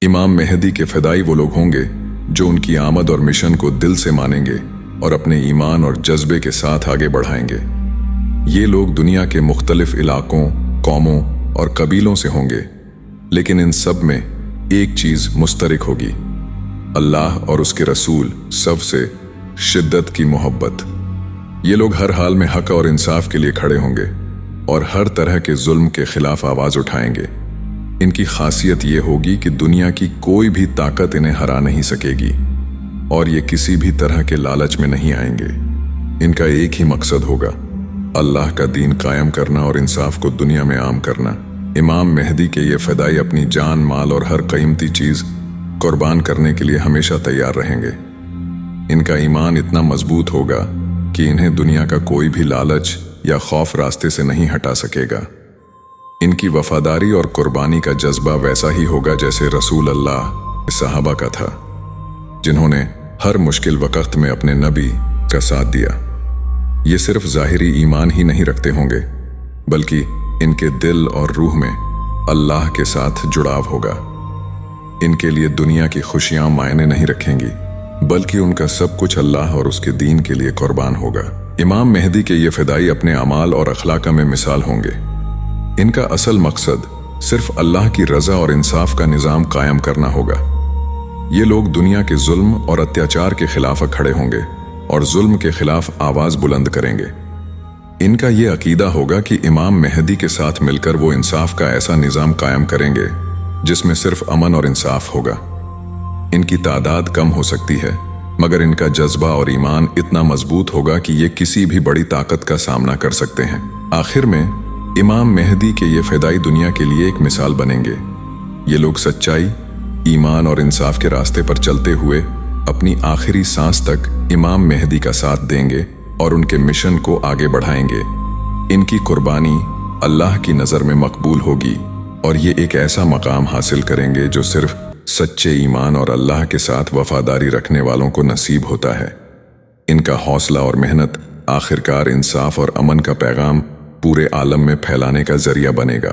इमाम मेहदी के फ़िदाई वो लोग होंगे जो उनकी आमद और मिशन को दिल से मानेंगे और अपने ईमान और जज्बे के साथ आगे बढ़ाएंगे। ये लोग दुनिया के मुख्तलिफ इलाकों, कौमों और कबीलों से होंगे, लेकिन इन सब में एक चीज़ मुश्तरक होगी, अल्लाह और उसके रसूल सबसे शिद्दत की मोहब्बत। ये लोग हर हाल में हक और इंसाफ के लिए खड़े होंगे और हर तरह के जुल्म के खिलाफ आवाज़ उठाएंगे। इनकी खासियत ये होगी कि दुनिया की कोई भी ताकत इन्हें हरा नहीं सकेगी और ये किसी भी तरह के लालच में नहीं आएंगे। इनका एक ही मकसद होगा, अल्लाह का दीन कायम करना और इंसाफ को दुनिया में आम करना। इमाम मेहदी के ये फ़िदाई अपनी जान, माल और हर कीमती चीज़ कुर्बान करने के लिए हमेशा तैयार रहेंगे। इनका ईमान इतना मजबूत होगा कि इन्हें दुनिया का कोई भी लालच या खौफ रास्ते से नहीं हटा सकेगा। इनकी वफादारी और कुर्बानी का जज्बा वैसा ही होगा जैसे रसूल अल्लाह सहाबा का था, जिन्होंने हर मुश्किल वक्त में अपने नबी का साथ दिया। ये सिर्फ ज़ाहिरी ईमान ही नहीं रखते होंगे, बल्कि इनके दिल और रूह में अल्लाह के साथ जुड़ाव होगा। इनके लिए दुनिया की खुशियां मायने नहीं रखेंगी, बल्कि उनका सब कुछ अल्लाह और उसके दीन के लिए कुर्बान होगा। इमाम मेहदी के ये फ़िदाई अपने अमाल और अखलाक में मिसाल होंगे। इनका असल मकसद सिर्फ अल्लाह की रज़ा और इंसाफ का निज़ाम कायम करना होगा। ये लोग दुनिया के जुल्म और अत्याचार के खिलाफ खड़े होंगे और जुल्म के खिलाफ आवाज़ बुलंद करेंगे। इनका ये अकीदा होगा कि इमाम मेहदी के साथ मिलकर वो इंसाफ का ऐसा निज़ाम कायम करेंगे जिसमें सिर्फ अमन और इंसाफ होगा। इनकी तादाद कम हो सकती है, मगर इनका जज्बा और ईमान इतना मजबूत होगा कि ये किसी भी बड़ी ताकत का सामना कर सकते हैं। आखिर में इमाम मेहदी के ये फ़िदाई दुनिया के लिए एक मिसाल बनेंगे। ये लोग सच्चाई, ईमान और इंसाफ के रास्ते पर चलते हुए अपनी आखिरी सांस तक इमाम मेहदी का साथ देंगे और उनके मिशन को आगे बढ़ाएंगे। इनकी कुर्बानी अल्लाह की नज़र में मकबूल होगी और ये एक ऐसा मकाम हासिल करेंगे जो सिर्फ सच्चे ईमान और अल्लाह के साथ वफादारी रखने वालों को नसीब होता है। इनका हौसला और मेहनत आखिरकार इंसाफ और अमन का पैगाम पूरे आलम में फैलाने का जरिया बनेगा।